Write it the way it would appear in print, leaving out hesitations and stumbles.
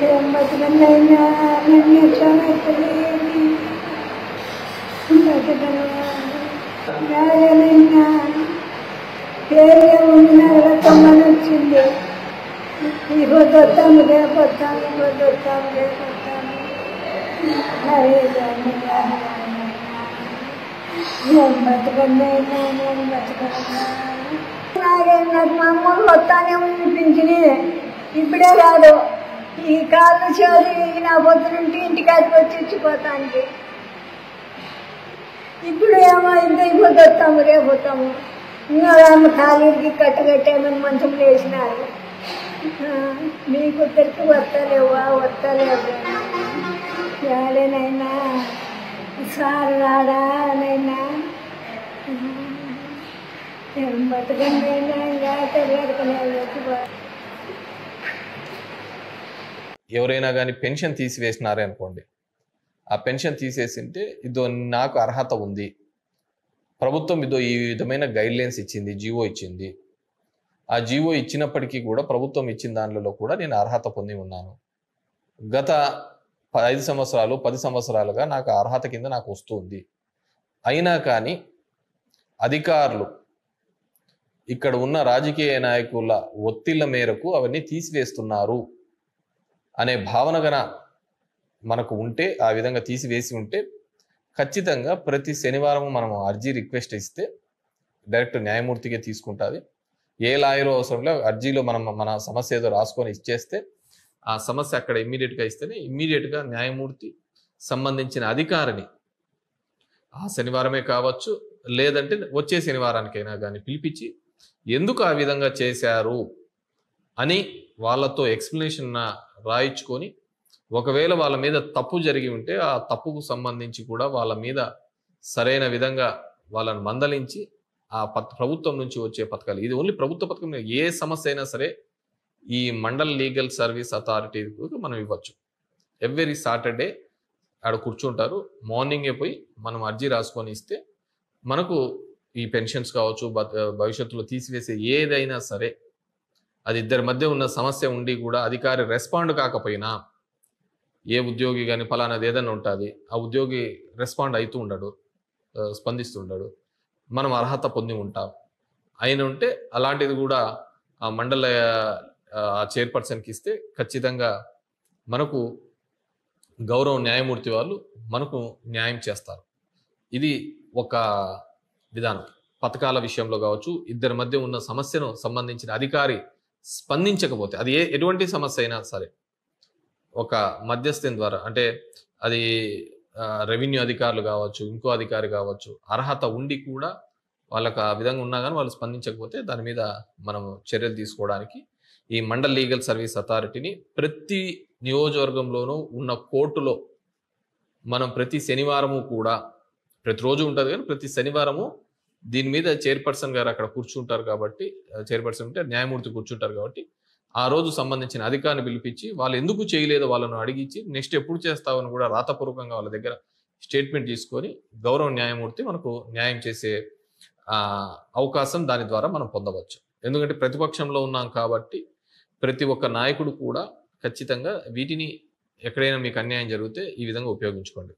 ఏం బతకనైనా నన్ను క్షమించలేని బతకనైనా పేరు ఉన్న రకమని వచ్చింది. ఈ పొద్దు వస్తాము రేపొస్తాము, ఈ పొద్దు వస్తాము రేపొస్తాము. అరే నేను బతకనైనా నేను బతకనైనా నాకు మా అమ్మ వస్తానే వినిపించింది. ఇప్పుడే కాదు, ఈ కాళ్ళు చేరి నా పొద్దునుంటి ఇంటికాడికి వచ్చి ఇచ్చిపోతానికి. ఇప్పుడు ఏమైంది, ఇప్పుడు వస్తాము రేపు వస్తాము. ఇంకా ఆమె ఖాళీకి కట్టగట్టేమని మంచం వేసినారు. మీకు తిరిగి వస్తలేవా వస్తలేవు ఏడేనైనా సార్ రాడా నైనా బతకండి ఇంకా తెలియదు. ఎవరైనా కానీ పెన్షన్ తీసివేసినారే అనుకోండి, ఆ పెన్షన్ తీసేసింటే ఇదో నాకు అర్హత ఉంది, ప్రభుత్వం ఇదో ఈ విధమైన గైడ్లైన్స్ ఇచ్చింది, జీవో ఇచ్చింది. ఆ జీవో ఇచ్చినప్పటికీ కూడా ప్రభుత్వం ఇచ్చిన దానిలో కూడా నేను అర్హత పొంది ఉన్నాను. గత 5 సంవత్సరాలు 10 సంవత్సరాలుగా నాకు అర్హత కింద నాకు వస్తుంది. అయినా కానీ అధికారులు ఇక్కడ ఉన్న రాజకీయ నాయకుల ఒత్తిళ్ల మేరకు అవన్నీ తీసివేస్తున్నారు అనే భావన గన మనకు ఉంటే, ఆ విధంగా తీసివేసి ఉంటే ఖచ్చితంగా ప్రతి శనివారం మనం అర్జీ రిక్వెస్ట్ ఇస్తే డైరెక్ట్ న్యాయమూర్తికే తీసుకుంటుంది. ఏ లాయర్ అవసరంలో అర్జీలో మనం మన సమస్య ఏదో రాసుకొని ఇచ్చేస్తే ఆ సమస్య అక్కడ ఇమ్మీడియట్గా ఇస్తేనే ఇమ్మీడియట్గా న్యాయమూర్తి సంబంధించిన అధికారిని ఆ శనివారమే కావచ్చు, లేదంటే వచ్చే శనివారానికైనా కానీ పిలిపించి ఎందుకు ఆ విధంగా చేశారు అని వాళ్ళతో ఎక్స్ప్లెనేషన్ రాయించుకొని, ఒకవేళ వాళ్ళ మీద తప్పు జరిగి ఉంటే ఆ తప్పుకు సంబంధించి కూడా వాళ్ళ మీద సరైన విధంగా వాళ్ళని మందలించి ఆ ప్రభుత్వం నుంచి వచ్చే పథకాలు, ఇది ఓన్లీ ప్రభుత్వ పథకం, ఏ సమస్య అయినా సరే ఈ మండల్ లీగల్ సర్వీస్ అథారిటీకి మనం ఇవ్వచ్చు. ఎవ్రీ సాటర్డే ఆడ కూర్చుంటారు, మార్నింగే పోయి మనం అర్జీ రాసుకొని ఇస్తే మనకు ఈ పెన్షన్స్ కావచ్చు, భవిష్యత్తులో తీసివేసే ఏదైనా సరే, అది ఇద్దరి మధ్య ఉన్న సమస్య ఉండి కూడా అధికారి రెస్పాండ్ కాకపోయినా, ఏ ఉద్యోగి కానీ ఫలానాది ఏదైనా ఉంటుంది, ఆ ఉద్యోగి రెస్పాండ్ అవుతూ ఉండడు, స్పందిస్తుండడు, మనం అర్హత పొంది ఉంటాం అయిన ఉంటే అలాంటిది కూడా ఆ మండల చైర్పర్సన్కి ఇస్తే ఖచ్చితంగా మనకు గౌరవ న్యాయమూర్తి వాళ్ళు మనకు న్యాయం చేస్తారు. ఇది ఒక విధానం. పథకాల విషయంలో కావచ్చు, ఇద్దరి మధ్య ఉన్న సమస్యను సంబంధించిన అధికారి స్పందించకపోతే, అది ఎటువంటి సమస్య అయినా సరే ఒక మధ్యస్థం ద్వారా, అంటే అది రెవెన్యూ అధికారులు కావచ్చు, ఇంకో అధికారి కావచ్చు, అర్హత ఉండి కూడా వాళ్ళకి ఆ విధంగా ఉన్నా కానీ వాళ్ళు స్పందించకపోతే దాని మీద మనం చర్యలు తీసుకోవడానికి ఈ మండల్ లీగల్ సర్వీస్ అథారిటీని ప్రతి నియోజకవర్గంలోనూ ఉన్న కోర్టులో మనం ప్రతి శనివారము కూడా, ప్రతిరోజు ఉంటుంది కానీ ప్రతి శనివారము దీని మీద చైర్పర్సన్ గారు అక్కడ కూర్చుంటారు కాబట్టి, చైర్పర్సన్ ఉంటే న్యాయమూర్తి కూర్చుంటారు కాబట్టి ఆ రోజు సంబంధించిన అధికారిని పిలిపించి వాళ్ళు ఎందుకు చేయలేదో వాళ్ళను అడిగించి నెక్స్ట్ ఎప్పుడు చేస్తామని కూడా రాతపూర్వకంగా వాళ్ళ దగ్గర స్టేట్మెంట్ తీసుకొని గౌరవ న్యాయమూర్తి మనకు న్యాయం చేసే అవకాశం దాని ద్వారా మనం పొందవచ్చు. ఎందుకంటే ప్రతిపక్షంలో ఉన్నాం కాబట్టి ప్రతి ఒక్క నాయకుడు కూడా ఖచ్చితంగా వీటిని ఎక్కడైనా మీకు అన్యాయం జరిగితే ఈ విధంగా ఉపయోగించుకోండి.